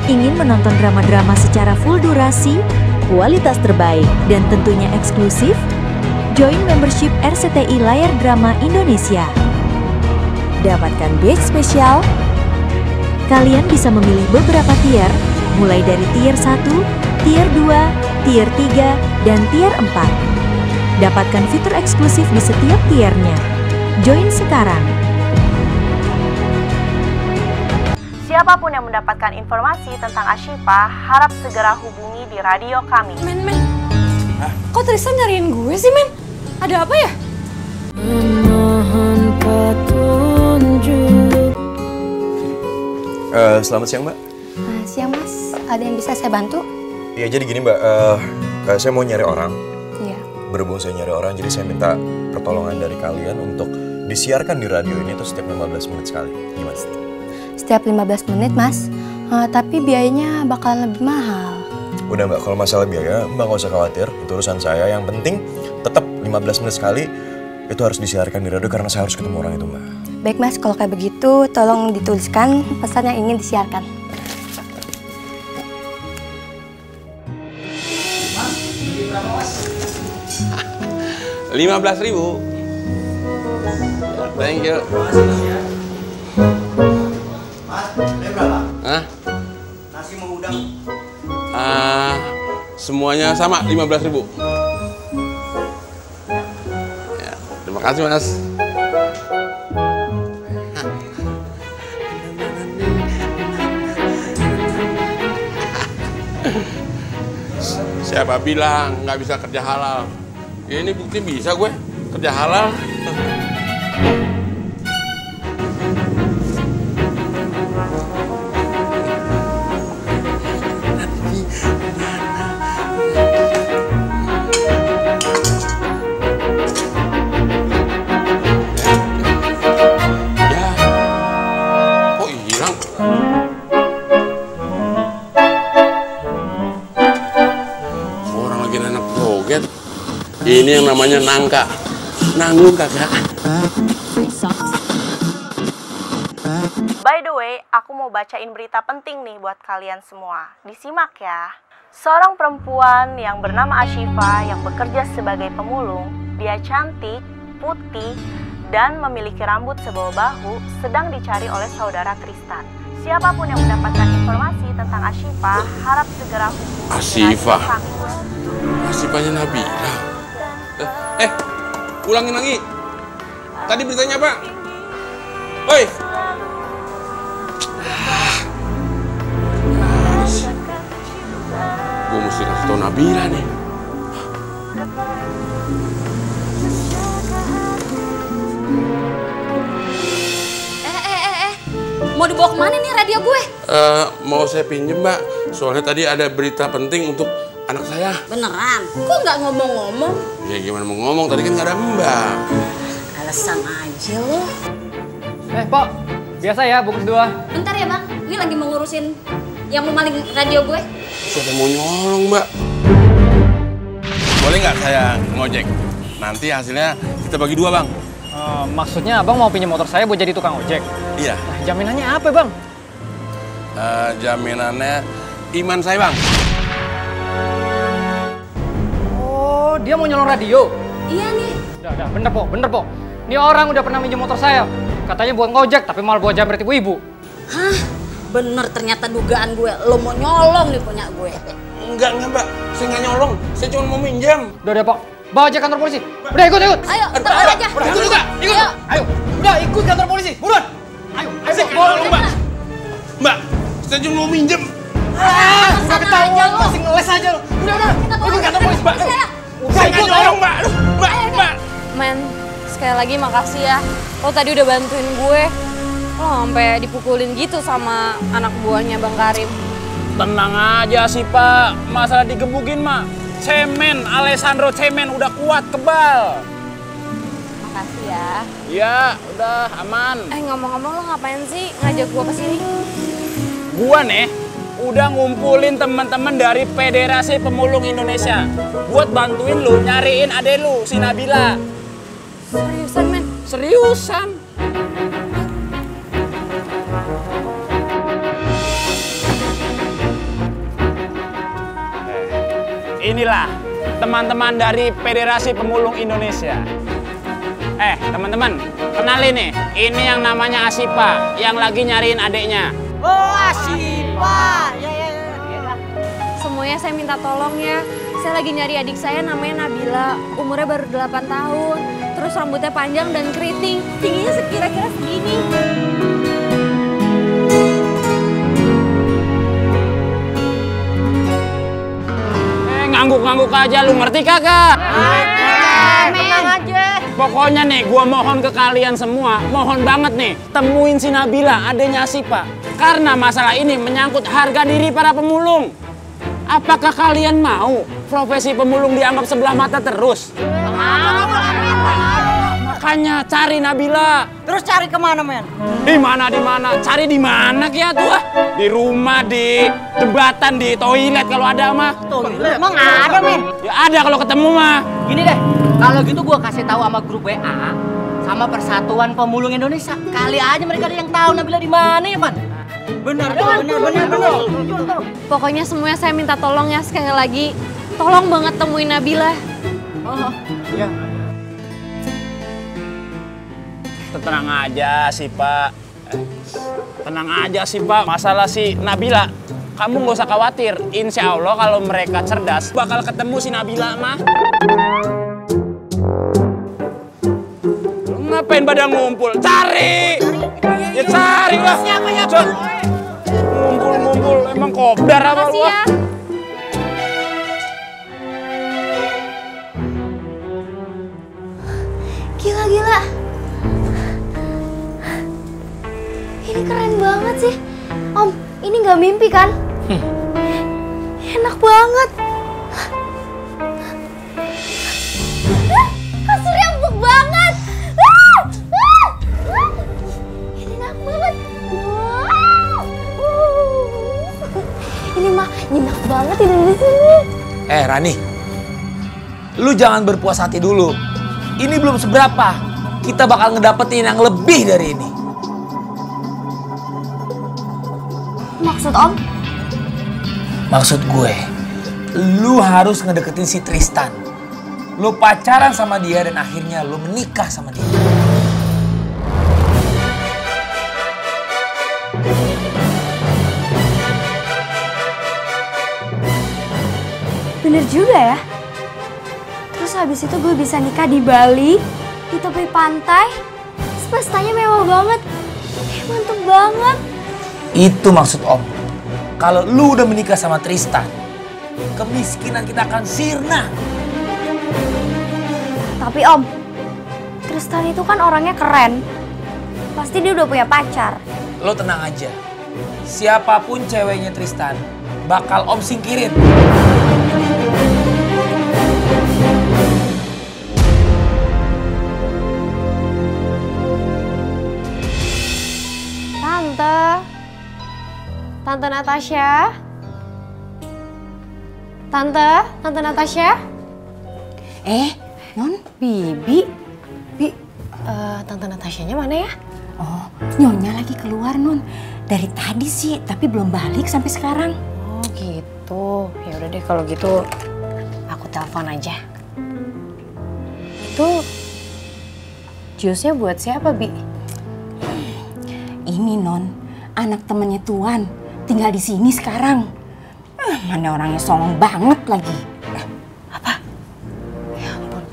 Ingin menonton drama-drama secara full durasi, kualitas terbaik, dan tentunya eksklusif? Join membership RCTI Layar Drama Indonesia. Dapatkan batch spesial. Kalian bisa memilih beberapa tier, mulai dari tier 1, tier 2, tier 3, dan tier 4. Dapatkan fitur eksklusif di setiap tiernya. Join sekarang. Siapapun yang mendapatkan informasi tentang Ashifa, harap segera hubungi di radio kami. Men. Kok Tristan nyariin gue sih, Men? Ada apa ya? Memohon petunjuk. Selamat siang, Mbak. Siang, Mas. Ada yang bisa saya bantu? Iya, jadi gini, Mbak. Saya mau nyari orang. Iya. Berhubung saya nyari orang, jadi saya minta pertolongan dari kalian untuk disiarkan di radio ini tuh setiap 15 menit sekali. Gimana? Setiap 15 menit, Mas. Tapi biayanya bakalan lebih mahal. Udah, Mbak. Kalau masalah biaya, Mbak nggak usah khawatir. Itu urusan saya. Yang penting tetap 15 menit sekali itu harus disiarkan di radio karena saya harus ketemu orang itu, Mbak. Baik, Mas. Kalau kayak begitu, tolong dituliskan pesan yang ingin disiarkan. Mas, beli berapa, Mas? 15.000. Thank you. Makasih, Mas, ya. Mas, beli berapa? Hah? Nasi mau udang. Semuanya sama 15.000. Ya, terima kasih, Mas. Siapa bilang nggak bisa kerja halal? Ya, ini bukti bisa gue kerja halal. Ya, kok hilang? Orang lagi nanak joget. Ini yang namanya nangka. Nanggung kakak. By the way, aku mau bacain berita penting nih buat kalian semua. Disimak ya. Seorang perempuan yang bernama Ashifa yang bekerja sebagai pemulung, dia cantik, putih, dan memiliki rambut sebawa bahu, sedang dicari oleh saudara Tristan. Siapapun yang mendapatkan informasi tentang Ashifa, harap segera hubungi Ashifa? radio kami. Asifanya Nabila. Ulangin lagi. Tadi beritanya apa? Woi. Gue mesti kasih tau Nabila nih. Mau dibawa kemana nih radio gue? Mau saya pinjem, Mbak. Soalnya tadi ada berita penting untuk anak saya. Beneran? Kok nggak ngomong-ngomong? Ya gimana mau ngomong, tadi kan nggak ada Mbak. Alasan aja lo. Pok, biasa ya bungkus 2. Bentar ya, Bang. Ini lagi mau ngurusin yang mau maling radio gue. Siapa yang mau nyolong, Mbak? Boleh nggak saya ngojek? Nanti hasilnya kita bagi 2, Bang. Maksudnya abang mau pinjam motor saya buat jadi tukang ojek? Iya. Nah, jaminannya apa, Bang? Jaminannya iman saya, Bang. Oh, dia mau nyolong radio? Iya nih. Udah, bener, Pok. Ini orang udah pernah minjem motor saya. Katanya buat ngojek, tapi malah buat jambret ibu-ibu. Hah? Bener ternyata dugaan gue. Lo mau nyolong nih punya gue. Enggak, Mbak. Saya nggak nyolong. Saya cuma mau minjam. Udah, Pok. Bawa aja kantor polisi. Udah, ikut. Ayo, ntar aja. Ikut juga. Ayo. Udah, ikut kantor polisi. Buruan. Ayo, Saya nggak nyolong, Mbak. Mbak, saya cuma mau minjem. Udah ketahuan, masih ngeles aja lo. Udah. Ikut kantor polisi, Mbak. Saya nggak nyolong, Mbak. Aduh, Mbak. Men, sekali lagi makasih ya. Lo tadi udah bantuin gue. Lo sampai dipukulin gitu sama anak buahnya Bang Karim. Tenang aja sih, Pak. Masalah digebukin mah. Cemen, Alessandro Cemen udah kuat, kebal. Makasih ya. Iya, udah aman. Ngomong-ngomong lo ngapain sih ngajak gue kesini? Gua nih udah ngumpulin teman-teman dari Federasi Pemulung Indonesia buat bantuin lu nyariin ade lu, si Nabila. Seriusan, men? Seriusan. inilah teman-teman dari Federasi Pemulung Indonesia. Teman-teman, kenalin nih, ini yang namanya Asipa, yang lagi nyariin adiknya. Oh, Asipa. Ya. Semuanya saya minta tolong ya. Saya lagi nyari adik saya namanya Nabila, umurnya baru 8 tahun. Terus rambutnya panjang dan keriting, tingginya sekira-kira segini. Ngangguk-ngangguk aja, lu ngerti kagak? Tenang aja. Pokoknya nih, gua mohon ke kalian semua, mohon banget nih, temuin si Nabila, adanya Asipa. Karena masalah ini menyangkut harga diri para pemulung. Apakah kalian mau profesi pemulung dianggap sebelah mata terus? Makanya cari Nabila. Terus cari kemana, men? Di mana? Cari di mana kia tuh? Di rumah, di jembatan, di toilet kalau ada mah. Toilet? Emang ada, men? Ya ada kalau ketemu mah. Gini deh, kalau gitu gua kasih tahu sama grup WA sama Persatuan Pemulung Indonesia. Kali aja mereka ada yang tahu Nabila di mana ya, Pan? Benar. Pokoknya semuanya saya minta tolong ya sekali lagi. Tolong banget temuin Nabila. Oh, iya. Tenang aja sih Pak. Tenang aja sih Pak. Masalah si Nabila, kamu nggak usah khawatir. Insya Allah kalau mereka cerdas bakal ketemu si Nabila mah. Ngapain pada ngumpul? Cari! Ya cari lah. Siapa ya? Ngumpul, emang kopdar apa lu? Ya. Gila. Ini keren banget sih. Om, ini nggak mimpi kan? Enak banget. Kasurnya empuk banget. Ini enak banget. Ini mah nyenyak banget tidur di sini. Rani, lu jangan berpuas hati dulu. Ini belum seberapa. Kita bakal ngedapetin yang lebih dari ini. Maksud Om? Maksud gue, lu harus ngedeketin si Tristan. Lu pacaran sama dia dan akhirnya lu menikah sama dia. Bener juga ya. Terus habis itu gue bisa nikah di Bali, di tepi pantai. Pestanya mewah banget. Mantep banget. Itu maksud Om. Kalau lu udah menikah sama Tristan, kemiskinan kita akan sirna. Tapi Om, Tristan itu kan orangnya keren. Pasti dia udah punya pacar. Lo tenang aja. Siapapun ceweknya Tristan, bakal Om singkirin. Tante Natasha? Tante Natasha? Non, Bibi? Tante Natashanya mana ya? Oh, Nyonya lagi keluar, Non. Dari tadi sih, tapi belum balik sampai sekarang. Oh, gitu. Ya udah deh kalau gitu aku telepon aja. Itu jusnya buat siapa, Bi? Ini, Non, anak temennya Tuan. Tinggal di sini sekarang. Mana orangnya songong banget lagi. Apa? Ya ampun.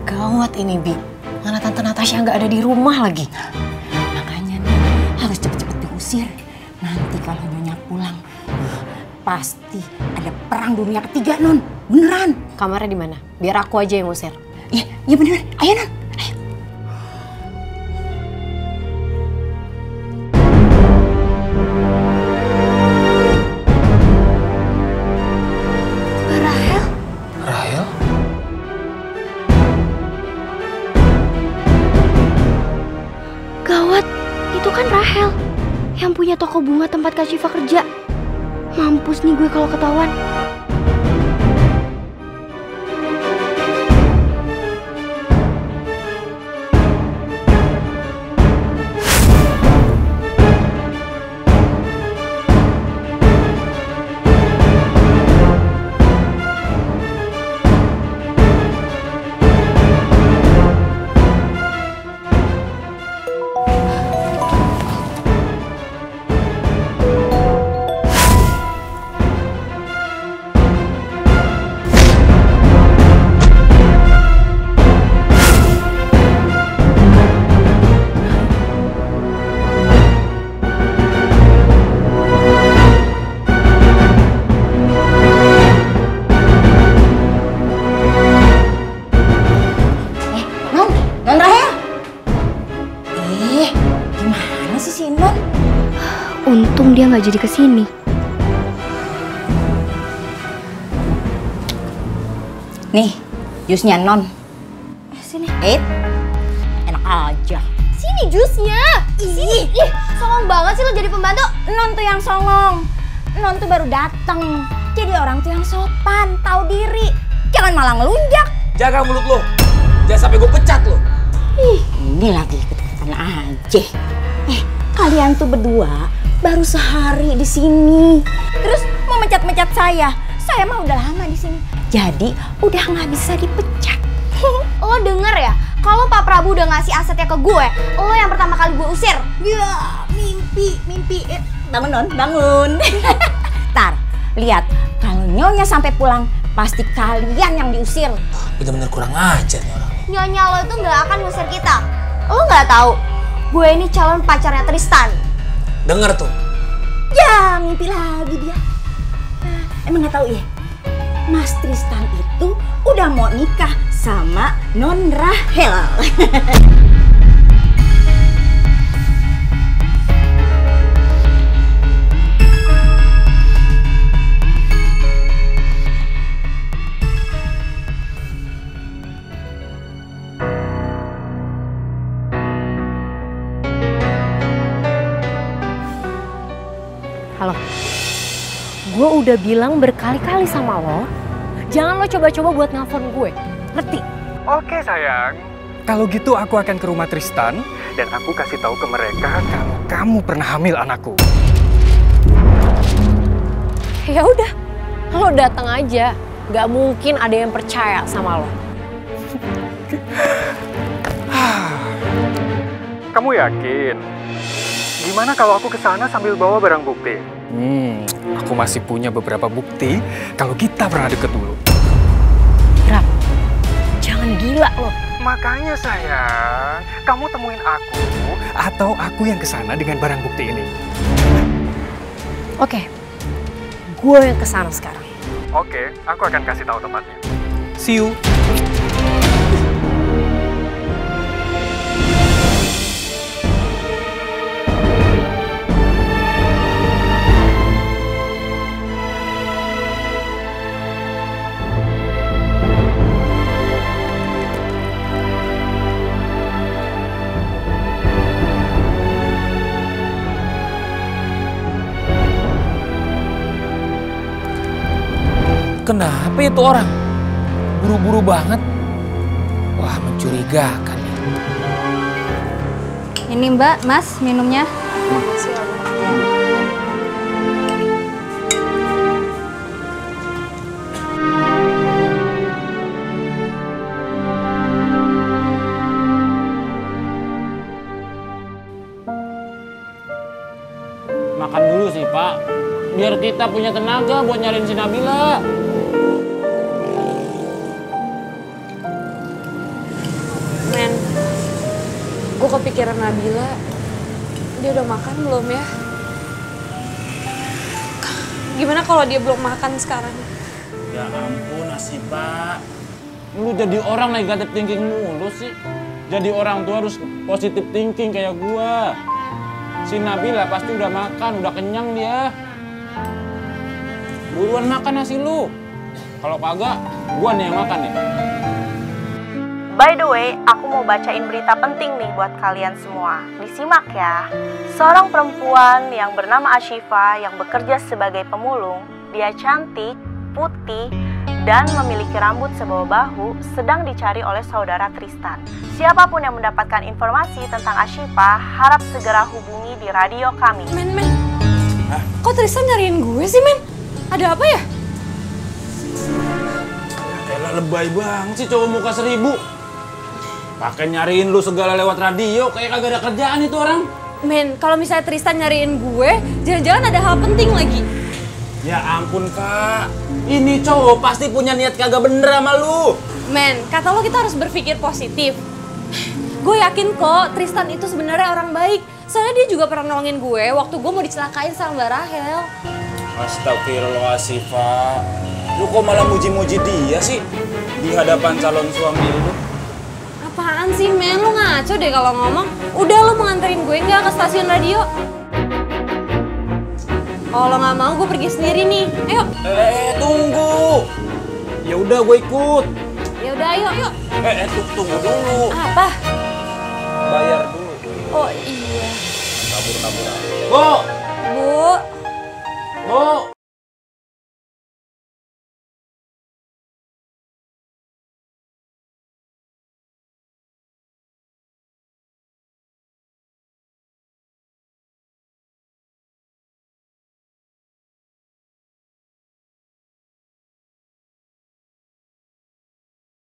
Gawat ini, Bi. Mana Tante Natasha nggak ada di rumah lagi. Makanya nih, harus cepet-cepet diusir. Nanti kalau Nyonya pulang, pasti ada perang dunia ketiga, Non. Beneran. Kamarnya di mana? Biar aku aja yang ngusir. Iya bener. Ayo, Non. Ayo. Rahel? Gawat, itu kan Rahel yang punya toko bunga tempat Kak Syifa kerja. Mampus nih gue kalau ketahuan. nggak jadi kesini. Nih, jusnya Non. Sini. Enak aja. Sini jusnya. Sini. Ih, songong banget sih lo jadi pembantu. Non tuh yang songong. Non tuh baru datang. Jadi orang tuh yang sopan, tahu diri. Jangan malah ngelunjak. Jaga mulut lo. Jangan sampai gue pecat lo. Ih, ini lagi ikut-ikutan aja. Kalian tuh berdua baru sehari di sini. Terus mau mecat-mecat saya. Saya mah udah lama di sini. Jadi udah nggak bisa dipecat. Lo denger ya, kalau Pak Prabu udah ngasih asetnya ke gue, lo yang pertama kali gue usir. Ya, mimpi. Bangun Non, bangun. Ntar, lihat. Kalau Nyonya sampai pulang, pasti kalian yang diusir. Bener-bener kurang ajar nih orang. Nyonya lo itu nggak akan ngusir kita. Lo nggak tahu, gue ini calon pacarnya Tristan. Denger tuh. Ya, mimpi lagi dia. Emang nggak tahu ya? Mas Tristan itu udah mau nikah sama Non Rahel. Halo, gue udah bilang berkali-kali sama lo, jangan lo coba-coba buat nelfon gue, ngerti? Oke sayang, kalau gitu aku akan ke rumah Tristan dan aku kasih tahu ke mereka kalau kamu pernah hamil anakku. Ya udah, lo datang aja, gak mungkin ada yang percaya sama lo. Kamu yakin? Gimana kalau aku ke sana sambil bawa barang bukti? Aku masih punya beberapa bukti kalau kita pernah deket dulu. Rap, jangan gila lo. Makanya sayang, kamu temuin aku atau aku yang ke sana dengan barang bukti ini. Oke, gue yang kesana sekarang. Oke, aku akan kasih tahu tempatnya. See you. Kenapa itu orang? Buru-buru banget. Wah, mencurigakan nih. Ini Mbak, Mas, minumnya. Makasih ya. Makan dulu sih, Pak. Biar kita punya tenaga buat nyariin si Nabila. Men, gue kepikiran Nabila. Dia udah makan belum ya? Gimana kalau dia belum makan sekarang? Ya ampun, Asifa. Lu jadi orang negatif thinking mulu sih. Jadi orang tuh harus positive thinking kayak gua. Si Nabila pasti udah makan, udah kenyang dia. Buruan makan nasi lu. Kalau kagak, gua nih yang makan nih. By the way, aku mau bacain berita penting nih buat kalian semua. Disimak ya. Seorang perempuan yang bernama Ashifa yang bekerja sebagai pemulung. Dia cantik, putih, dan memiliki rambut sebawa bahu sedang dicari oleh saudara Tristan. Siapapun yang mendapatkan informasi tentang Ashifa harap segera hubungi di radio kami. Men. Kok Tristan nyariin gue sih, men? Ada apa ya? Elah, lebay banget sih cowok muka 1000. Pakai nyariin lu segala lewat radio, kayak kagak ada kerjaan itu orang. Men, kalau misalnya Tristan nyariin gue, jangan-jangan ada hal penting lagi. Ya ampun, Kak. Ini cowok pasti punya niat kagak bener sama lu. Men, kata lo kita harus berpikir positif. Gue yakin kok Tristan itu sebenarnya orang baik. Soalnya dia juga pernah nolongin gue waktu gue mau dicelakain sama Mbak Rahel. Astagfirullahaladzim, Pak. Lu kok malah muji-muji dia sih di hadapan calon suami lu? Apaan sih, men? Lu ngaco deh kalau ngomong. Udah, lu mau nganterin gue nggak ke stasiun radio? Kalau nggak mau, gue pergi sendiri nih. Ayo. Tunggu. Ya udah, gue ikut. Ya udah, ayo, yuk. Tunggu dulu. Apa? Bayar dulu. Oh iya. Nabur. Bu. Bu.